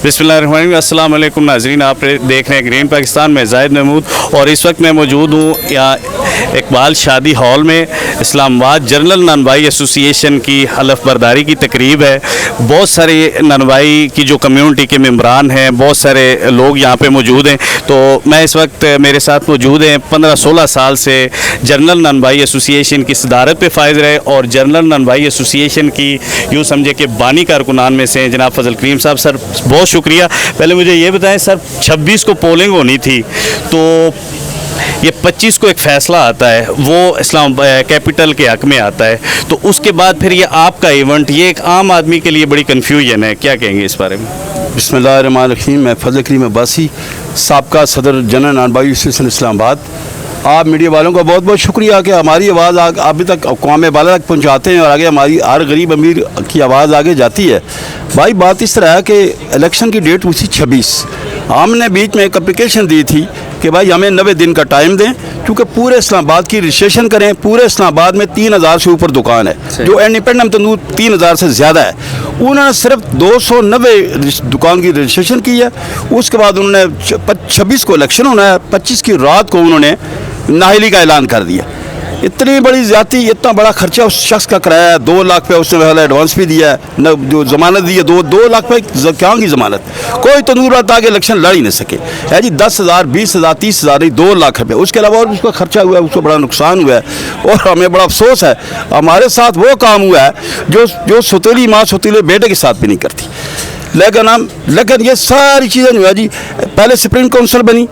बिस्मिल्लाहिर्रहमानिर्रहीम। अस्सलाम वालेकुम नाज़रीन, आप देख रहे हैं ग्रीन पाकिस्तान में जाहिद महमूद और इस वक्त मैं मौजूद हूँ यहाँ इकबाल शादी हॉल में। इस्लामाबाद जनरल ननवाई एसोसिएशन की हलफ बर्दारी की तकरीब है। बहुत सारे ननवाई की जो कम्युनिटी के मेम्बरान हैं, बहुत सारे लोग यहाँ पे मौजूद हैं। तो मैं इस वक्त मेरे साथ मौजूद हैं 15-16 साल से जनरल ननवाई एसोसिएशन की सदारत पे फायज रहे और जनरल ननवाई एसोसिएशन की यूँ समझे कि बानी कारकुनान में से जनाब फजल करीम साहब। सर बहुत शुक्रिया। पहले मुझे ये बताएं सर, 26 को पोलिंग होनी थी, तो ये 25 को एक फ़ैसला आता है, वो इस्लाम कैपिटल के हक़ में आता है, तो उसके बाद फिर ये आपका इवेंट, ये एक आम आदमी के लिए बड़ी कन्फ्यूजन है, क्या कहेंगे इस बारे में? बिस्मिल्लाहिर्रहमानिर्रहीम। मैं फजल करीम अब्बासी, साबका सदर जनरल ननवाई एसोसिएशन इस्लामाबाद। आप मीडिया वालों का बहुत बहुत शुक्रिया कि हमारी आवाज़ अभी तक अक़वाम बाला तक पहुँचाते हैं और आगे हमारी हर गरीब अमीर की आवाज़ आगे जाती है। भाई बात इस तरह है कि इलेक्शन की डेट हुई थी 26। हमने बीच में एक एप्लीकेशन दी थी कि भाई हमें 90 दिन का टाइम दें, क्योंकि पूरे इस्लामाबाद की रजिस्ट्रेशन करें। पूरे इस्लामाबाद में 3000 से ऊपर दुकान है, जो इंडिपेंडेंट तंदूर 3000 से ज़्यादा है। उन्होंने सिर्फ 290 दुकान की रजिस्ट्रेशन की है। उसके बाद उन्होंने 26 को इलेक्शन होना है, 25 की रात को उन्होंने नाहली का ऐलान कर दिया। इतनी बड़ी ज़्यादती, इतना बड़ा खर्चा उस शख्स का कराया है। 2 लाख पे उसने पहले एडवांस भी दिया है, न जो ज़मानत दी है 2 लाख पे क्या की ज़मानत। कोई तंदूर आता कि इलेक्शन लड़ ही नहीं सके है जी। 10,000, 20,000, 30,000 नहीं, 2 लाख रुपये। उसके अलावा और उसका खर्चा हुआ है, उसको बड़ा नुकसान हुआ है और हमें बड़ा अफसोस है। हमारे साथ वो काम हुआ है जो सौतेली माँ सौतेले बेटे के साथ भी नहीं करती। लेकिन ये सारी चीज़ें जो है जी, पहले सुप्रीम काउंसिल बनी,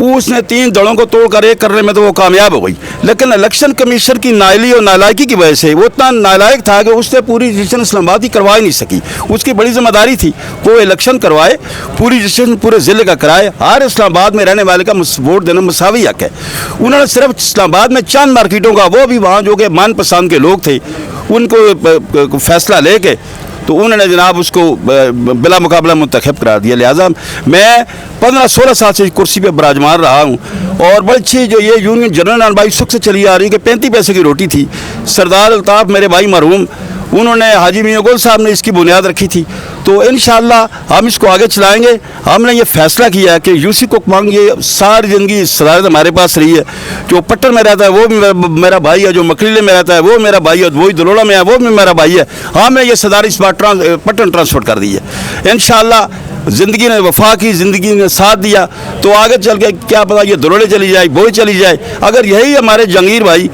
उसने 3 दड़ों को तोड़कर एक करने में तो वो कामयाब हो गई। लेकिन इलेक्शन कमीशन की नाइली और नालायकी की वजह से वो इतना नालायक था कि उसने पूरी रजिस्ट्रेशन इस्लामाबाद की करवा ही नहीं सकी। उसकी बड़ी जिम्मेदारी थी वो इलेक्शन करवाए, पूरी रजिस्ट्रेशन पूरे ज़िले का कराए। हर इस्लामाबाद में रहने वाले का वोट देना मसावी हक है। उन्होंने सिर्फ इस्लामाबाद में चंद मार्केटों का, वो भी वहाँ जो कि मनपसंद के लोग थे, उनको फैसला लेके तो उन्होंने जनाब उसको बिला मुकाबला मुंतखब करार दिया। लिहाजा मैं 15-16 साल से कुर्सी पे बराजमान रहा हूँ और बड़ी अच्छी जो ये यूनियन जनरल ननवाई सुख से चली आ रही है कि 35 पैसे की रोटी थी। सरदार अल्ताफ़ मेरे भाई मरहूम, उन्होंने हाजी मियां गोल साहब ने इसकी बुनियाद रखी थी। तो इंशाअल्लाह हम इसको आगे चलाएंगे। हमने ये फैसला किया है कि यूसी को मांग, ये सारी ज़िंदगी सदारत हमारे पास रही है। जो पट्टन में रहता है वो भी मेरा भाई है, जो मकलीले में रहता है वो मेरा भाई है, वही दलोड़ा में है वो भी मेरा भाई है। हमने ये सदारत इस बार पट्टन ट्रांसफ़र कर दी है। इंशाअल्लाह ज़िंदगी ने वफा की, ज़िंदगी ने साथ दिया, तो आगे चल के क्या पता ये दरोड़े चली जाए, बोई चली जाए। अगर यही हमारे जहांगीर भाई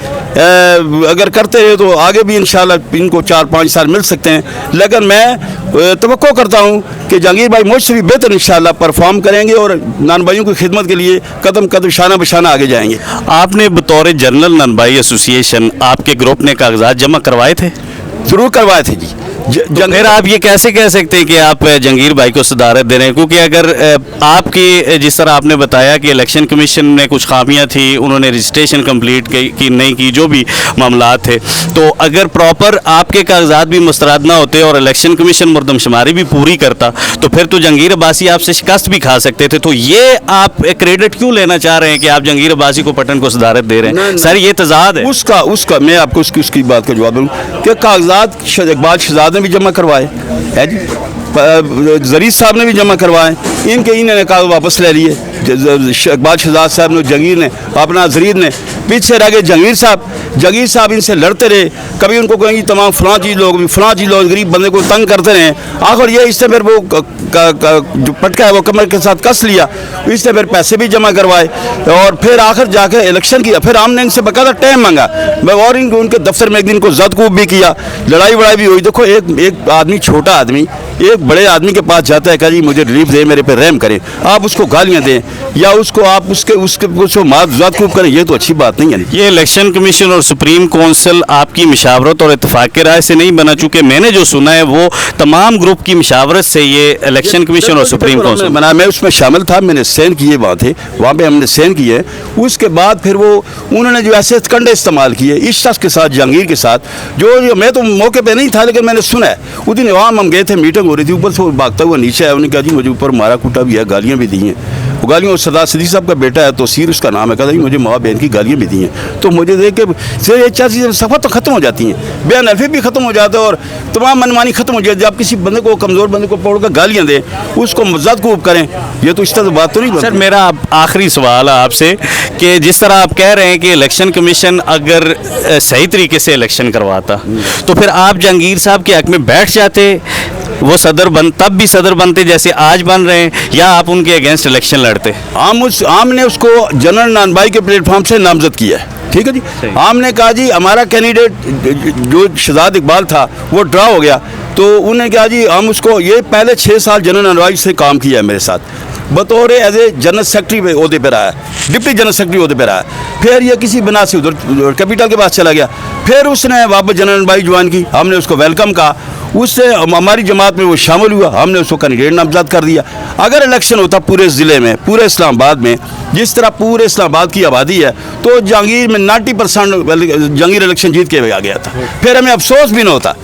अगर करते रहे तो आगे भी इंशाअल्लाह इनको 4-5 साल मिल सकते हैं। लेकिन मैं तवक्को करता हूँ कि जहांगीर भाई मुझसे भी बेहतर इंशाअल्लाह परफॉर्म करेंगे और ननवाइयों की खिदमत के लिए कदम कदम शाना बशाना आगे जाएंगे। आपने बतौर जनरल ननवाई एसोसिएशन आपके ग्रुप ने कागजात जमा करवाए थे? ज़रूर करवाए थे जी। फिर आप ये कैसे कह सकते हैं कि आप जहांगीर भाई को सदारत दे रहे हैं? क्योंकि अगर आपकी, जिस तरह आपने बताया कि इलेक्शन कमीशन में कुछ खामियां थी, उन्होंने रजिस्ट्रेशन कंप्लीट की नहीं की, जो भी मामला थे, तो अगर प्रॉपर आपके कागजात भी मुस्तरद ना होते और इलेक्शन कमीशन मरदमशुमारी भी पूरी करता, तो फिर तो जहांगीर अब्बासी आपसे शिकस्त भी खा सकते थे। तो ये आप क्रेडिट क्यों लेना चाह रहे हैं कि आप जहांगीर अब्बासी को पट्टन को सदारत दे रहे हैं? सर ये तजाद है। उसका मैं आपको उसकी बात का जवाब दूँ कि कागजात इकबाल शहजाद भी जमा करवाए है जी, जरीद साहब ने भी जमा करवाए, इन्होंने कागज वापस ले लिए। इकबाल शहजाद साहब ने, जहांगीर ने, अपना जरीद ने, पीछे रह गए जहांगीर साहब इनसे लड़ते रहे। कभी उनको कहेंगे तमाम फलां चीज़ लोग गरीब बंदे को तंग करते रहे। आखिर ये इससे फिर वो जो पटका है वो कमर के साथ कस लिया, इससे फिर पैसे भी जमा करवाए और फिर आखिर जाकर इलेक्शन किया। फिर हमने इनसे बाकायदा टाइम मांगा और उनके दफ्तर में एक दिन को जदकूब भी किया, लड़ाई वड़ाई भी हुई। देखो एक आदमी, छोटा आदमी एक बड़े आदमी के पास जाता है कि जी मुझे रिलीफ दे, मेरे पे रहम करें, आप उसको गालियाँ दें या उसको आप उसको मार जदकूब करें, ये तो अच्छी बात नहीं है। ये इलेक्शन कमीशन और सुप्रीम काउंसिल आपकी मशावरत और इत्तेफाक के राय से नहीं बना, चूँकि मैंने जो सुना है वो तमाम ग्रुप की मशावरत से ये इलेक्शन कमीशन और सुप्रीम काउंसिल बना। मैं उसमें शामिल था, मैंने साइन किए, वहाँ पे हमने साइन किए। उसके बाद फिर वो उन्होंने जो ऐसे कंडे इस्तेमाल किए इस शख्स के साथ, जहांगीर के साथ, जो मैं तो मौके पे नहीं था लेकिन मैंने सुना है। उस दिन वहाँ हम गए थे, मीटिंग हो रही थी, ऊपर से वो भागता हुआ नीचे आया, उन्होंने कहा जी मुझे ऊपर मारा कूटा भी है, गालियाँ भी दी हैं। वो गालियों, और सरदार सिद्दीकी साहब का बेटा है तोसीर उसका नाम है, कहता है मुझे माँ बहन की गालियाँ भी दी हैं। तो मुझे देख के से ये चार चीज़ें सफ़ा तो ख़त्म हो जाती हैं, बयान अल्फी भी ख़त्म हो जाता है और तमाम मनमानी ख़त्म हो जाती है। आप किसी बंदे को, कमज़ोर बंदे को पकड़ कर गालियाँ दें, उसको मज़ाक खूब करें, ये तो इस तरह बात तो नहीं बनती। सर मेरा आखिरी सवाल है आपसे कि जिस तरह आप कह रहे हैं कि इलेक्शन कमीशन अगर सही तरीके से इलेक्शन करवाता तो फिर आप जहांगीर साहब के हक में बैठ जाते, वो तब भी सदर बनते जैसे आज बन रहे हैं, या आप उनके अगेंस्ट इलेक्शन लड़ते? आम ने उसको जनरल नानबाई के प्लेटफॉर्म से नामजद किया है, ठीक है जी। आम ने कहा जी हमारा कैंडिडेट जो शहजाद इकबाल था वो ड्रा हो गया, तो उन्होंने कहा जी हम उसको, ये पहले 6 साल जनरल नानबाई से काम किया है मेरे साथ, बतौर एज ए जनरल सेक्रेटरी ओहदे पर आया, डिप्टी जनरल सेक्रेटरी ओहदे पर आया। फिर ये किसी बिना से उधर कैपिटल के पास चला गया, फिर उसने वापस जनरल नानबाई ज्वाइन की, हमने उसको वेलकम कहा, उससे हमारी जमात में वो शामिल हुआ, हमने उसको कैंडिडेट नामजद कर दिया। अगर इलेक्शन होता पूरे ज़िले में, पूरे इस्लामाबाद में, जिस तरह पूरे इस्लामाबाद की आबादी है, तो जहांगीर में 90% जहांगीर इलेक्शन जीत के आ गया था, फिर हमें अफसोस भी न होता।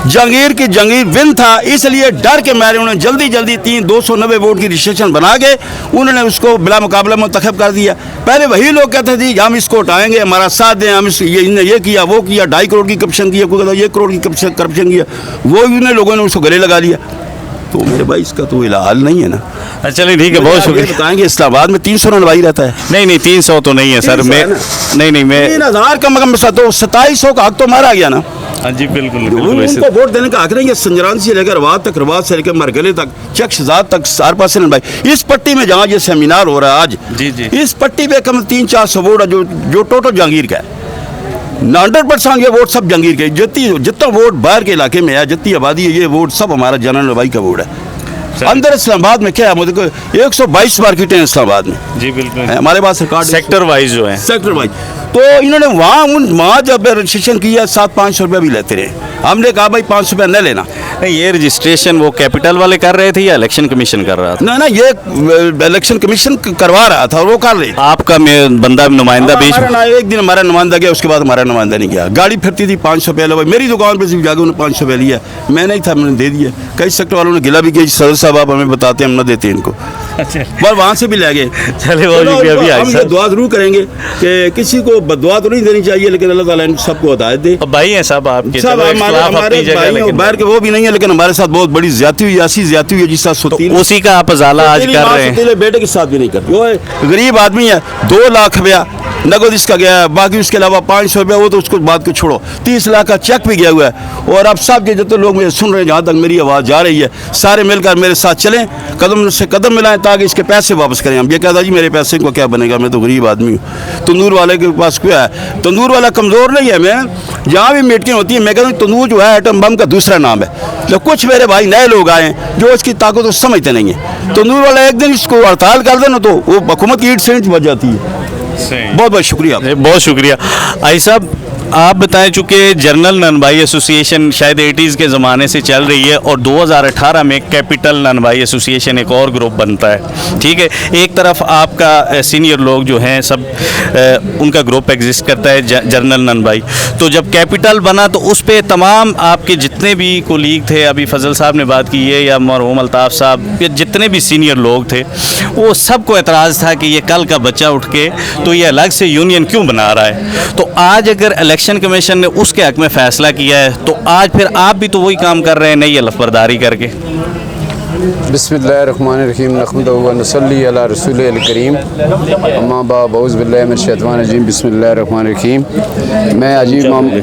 जहांगीर विन था, इसलिए डर के मारे उन्होंने जल्दी 290 वोट की रजिस्ट्रेशन बना के उन्होंने उसको बिला मुकाबला मुंतखब कर दिया। पहले वही लोग कहते थे हम इसको हटाएंगे, हमारा साथ दें, हम इनने ये किया वो किया, 2.5 करोड़ की करप्शन किया, कोई कहता 1 करोड़ की करप्शन किया, वो उन्हें लोगों ने उसको गले लगा लिया। तो मेरे भाई इसका तो इलाज नहीं है ना। चलिए ठीक है, बहुत शुक्रिया। बताएंगे इस्लामाबाद में 300 नानबाई रहता है? नहीं 300 तो नहीं है सर, मैं मैं 3000 कम कम तो 2700 का हक तो मारा गया ना। हाँ जी बिल्कुल उनको वोट देने का हक नहीं है। संजरान से लेकर रवात से लेकर मरगले तक, चक्षजात तक, सार पास भाई इस पट्टी में जहाँ ये सेमिनार हो रहा है आज, जी इस पट्टी पे कम 300-400 वोट है जो टोटल जहांगीर का है। 100% ये वोट सब जहांगीर के, जितना वोट बाहर के इलाके में है, जितनी आबादी है, ये वोट सब हमारा जनरल नानबाई का वोट है। अंदर इस्लामाबाद में क्या है, मुझे 122 मार्केटें हैं इस्लामाबाद में, जी बिल्कुल हमारे पास रिकॉर्ड सेक्टर वाइज जो है, सेक्टर वाइज। तो इन्होंने वहाँ जब रजिस्ट्रेशन किया 700-500 रुपया भी लेते रहे, हमने कहा भाई 500 रुपया न लेना। नहीं ये रजिस्ट्रेशन वो कैपिटल वाले कर रहे थे या इलेक्शन कमीशन कर रहा था? ना ये इलेक्शन कमीशन करवा रहा था और वो कर रहे। आपका बंदा नुमाइंदा बीच में? एक दिन हमारा नुमाइंदा गया, उसके बाद हमारा नुमाइंदा नहीं गया। गाड़ी फिरती थी 500 रुपया लो, मेरी दुकान पर सिर्फ जाकर उन्होंने 500 रुपया लिया, मैं नहीं था, मैंने दे दिया। कई सेक्टर वालों ने गिला भी किया, सदर साहब आप हमें बताते हैं हम न देते इनको, पर वहाँ से भी ले गए। चले हम दुआ जरूर करेंगे कि किसी को बददुआ तो नहीं देनी चाहिए, लेकिन अल्लाह ताला इन सबको हिदायत दे। भाई हैं सब आपके, सब हमारे भाई बाहर के वो भी नहीं है, लेकिन हमारे साथ बहुत बड़ी ज्यादती हुई, ऐसी ज्यादती हुई जिस साथ उसी का आप अजाला आज कर रहे हैं। बेटे के साथ भी नहीं करते, वो गरीब आदमी है, 2 लाख रुपया नगद इसका गया है, बाकी उसके अलावा 500 रुपया, वो तो उसको बात को छोड़ो, 30 लाख का चेक भी गया हुआ है। और अब सब के जितने लोग मुझे सुन रहे हैं, जहाँ तक मेरी आवाज़ जा रही है, सारे मिलकर मेरे साथ चलें, कदम से कदम मिलाएं ताकि इसके पैसे वापस करें। हम ये कहता जी मेरे पैसे को क्या बनेगा, मैं तो गरीब आदमी हूँ। तंदूर वाले के पास क्या है, तंदूर वाला कमज़ोर नहीं है। मैं जहाँ भी मीटिंग होती है मैं कहता हूँ तंदूर जो है एटम बम का दूसरा नाम है। तो कुछ मेरे भाई नए लोग आए जो इसकी ताकत को समझते नहीं है। तंदूर वाला एक दिन इसको हड़ताल कर देना तो वो हुकूमत की ईंट से ईंट बच जाती है। बहुत बहुत शुक्रिया, बहुत शुक्रिया। आई साहब आप बताएं, चूँकि जनरल नानबाई एसोसिएशन शायद 80s के ज़माने से चल रही है और 2018 में कैपिटल नानबाई एसोसिएशन एक और ग्रुप बनता है, ठीक है। एक तरफ आपका सीनियर लोग जो हैं सब उनका ग्रुप एग्जिस्ट करता है जनरल नानबाई। तो जब कैपिटल बना तो उस पर तमाम आपके जितने भी कोलीग थे, अभी फजल साहब ने बात की है या मरहूम अल्ताफ़ साहब, या जितने भी सीनियर लोग थे, वो सबको एतराज़ था कि ये कल का बच्चा उठ के तो ये अलग से यूनियन क्यों बना रहा है। तो आज अगर इलेक्शन कमीशन ने उसके हक में फैसला किया है तो आज फिर आप भी तो वही काम कर रहे हैं, नई लफबरदारी करके। बिस्मिल्लाहिर्रहमानिर्रहीम नहमदुहु व नसल्ली अला रसूलिल करीम अम्मा बाद औज़ु बिल्लाहि मिनश शैतानिर रजीम बिस्मिल्लाहिर्रहमानिर्रहीम। मैं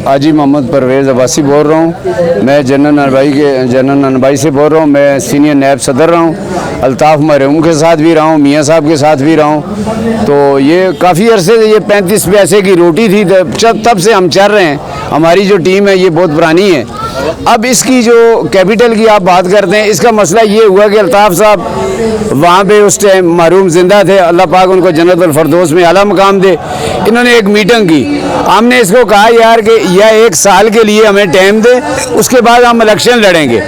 हाजी मोहम्मद परवेज़ अब्बासी बोल रहा हूँ। मैं जनरल नानबाई से बोल रहा हूँ। मैं सीनियर नायब सदर रहा हूँ। अल्ताफ़ मरहूम के साथ भी रहा हूँ, मियाँ साहब के साथ भी रहा हूँ। तो ये काफ़ी अरसे से ये 35 पैसे की रोटी थी, तब से हम चल रहे हैं। हमारी जो टीम है ये बहुत पुरानी है। अब इसकी जो कैपिटल की आप बात करते हैं, इसका मसला ये हुआ कि अल्ताफ़ साहब वहाँ पे उस टाइम मरहूम ज़िंदा थे, अल्लाह पाक उनको जन्नतुल फरदौस में आला मकाम दे। इन्होंने एक मीटिंग की, हमने इसको कहा यार कि यह 1 साल के लिए हमें टाइम दे, उसके बाद हम इलेक्शन लड़ेंगे,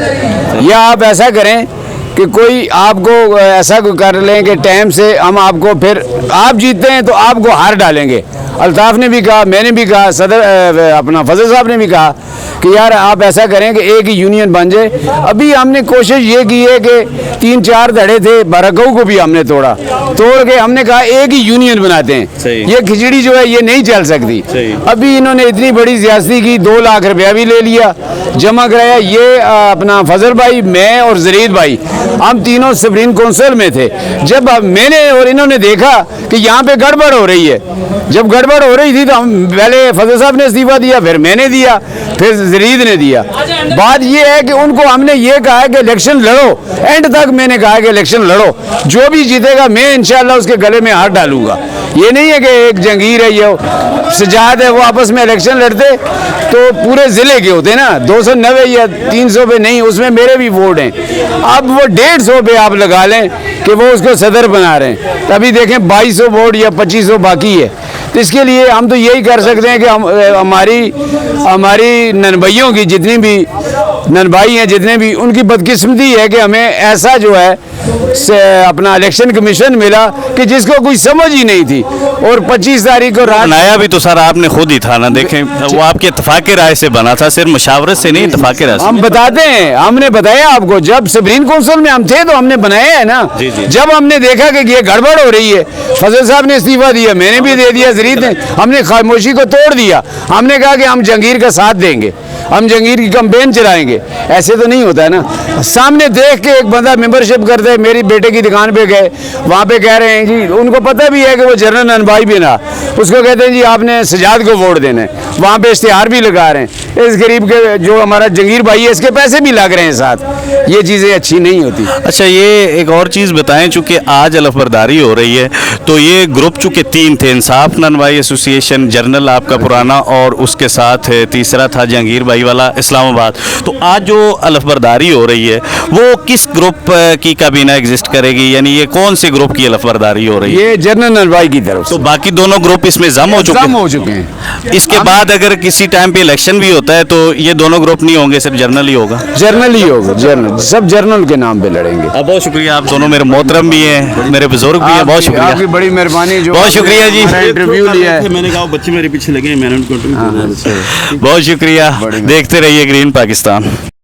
या आप ऐसा करें कि कि कोई आपको ऐसा कर लें कि टाइम से हम आपको फिर आप जीतते हैं तो आपको हार डालेंगे। अल्ताफ़ ने भी कहा, मैंने भी कहा, सदर अपना फजल साहब ने भी कहा कि यार आप ऐसा करें कि एक ही यूनियन बन जाए। अभी हमने कोशिश ये की है कि 3-4 धड़े थे, बरकऊ को भी हमने तोड़ के हमने कहा एक ही यूनियन बनाते हैं। ये खिचड़ी जो है ये नहीं चल सकती। अभी इन्होंने इतनी बड़ी ज्यादती की, 2 लाख रुपया भी ले लिया, जमा कराया। ये अपना फजल भाई, मैं और जरीद भाई, हम तीनों सुप्रीम काउंसिल में थे। जब मैंने और इन्होंने देखा कि यहाँ पे गड़बड़ हो रही है, जब गड़बड़ हो रही थी तो हम पहले फजल साहब ने इस्तीफा दिया, फिर मैंने दिया, फिर जरीद ने दिया। बात ये है कि उनको हमने ये कहा है कि इलेक्शन लड़ो, एंड तक मैंने कहा है कि इलेक्शन लड़ो, जो भी जीतेगा मैं इंशाल्लाह उसके गले में हाथ डालूंगा। ये नहीं है कि एक जंगीर है, ये सजाद है, वो आपस में इलेक्शन लड़ते तो पूरे ज़िले के होते ना, 290 या 300 पे नहीं, उसमें मेरे भी वोट हैं। अब वो 150 पे आप लगा लें कि वो उसको सदर बना रहे हैं, तभी देखें 2200 वोट या 2500 बाकी है। तो इसके लिए हम तो यही कर सकते हैं कि हमारी ननभइयों की जितनी भी ननभाई हैं, जितने भी, उनकी बदकिस्मती है कि हमें ऐसा जो है अपना इलेक्शन कमीशन मिला कि जिसको कोई समझ ही नहीं थी। और 25 तारीख को रात बनाया भी तो सर आपने खुद ही था ना, देखें वो आपके इत्तेफाक की राय से बना था, सिर्फ मशावरत से नहीं, इत्तेफाक की राय से। हम बताते हैं, हमने बताया आपको, जब सुप्रीम काउंसिल में हम थे तो हमने बनाया है ना। जब हमने देखा कि ये गड़बड़ हो रही है, फजल साहब ने इस्तीफा दिया, मैंने भी दे दिया, जरीद ने, हमने खामोशी को तोड़ दिया। हमने कहा कि हम जंगीर का साथ देंगे, हम जंगीर की कैंपेन चलाएंगे। ऐसे तो नहीं होता है ना। सामने देख के एक बंदा मेंबरशिप करते है, मेरी बेटे की दुकान पे गए, वहाँ पे कह रहे हैं जी, उनको पता भी है कि वो जनरल ननभाई भी ना, उसको कहते हैं जी आपने सजाद को वोट देना है, वहाँ पे इश्तिहार भी लगा रहे हैं। इस गरीब के जो हमारा जंगीर भाई है, इसके पैसे भी लग रहे हैं साथ। ये चीज़ें अच्छी नहीं होती। अच्छा, ये एक और चीज़ बताएं, चूँकि आज अलफबरदारी हो रही है, तो ये ग्रुप चूँकि 3 थे, इंसाफ ननवाई एसोसिएशन, जर्नल आपका पुराना, और उसके साथ तीसरा था जहांगीर भाई वाला इस्लामाबाद। तो आज जो अलफबरदारी हो रही है वो किस ग्रुप की काबीना एग्जिस्ट करेगी, यानी ये कौन से ग्रुप की अलफबरदारी हो रही है? ये जनरल ननवाई की तरफ से। तो बाकी दोनों ग्रुप इसमें जम हो चुके हैं। इसके बाद अगर किसी टाइम पे इलेक्शन भी होता है तो ये दोनों ग्रुप नहीं होंगे, सिर्फ जर्नल ही होगा? जर्नल ही होगा, जर्नल, सब जर्नल के नाम पे लड़ेंगे। बहुत शुक्रिया, आप दोनों मेरे मोहतरम भी हैं, मेरे बुजुर्ग भी हैं, बहुत शुक्रिया, आपकी बड़ी मेहरबानी, जो बहुत शुक्रिया जी, इंटरव्यू लिया है। मैंने कहा बच्चे मेरे पीछे लगे, मैंने उनको बहुत शुक्रिया। देखते रहिए ग्रीन पाकिस्तान।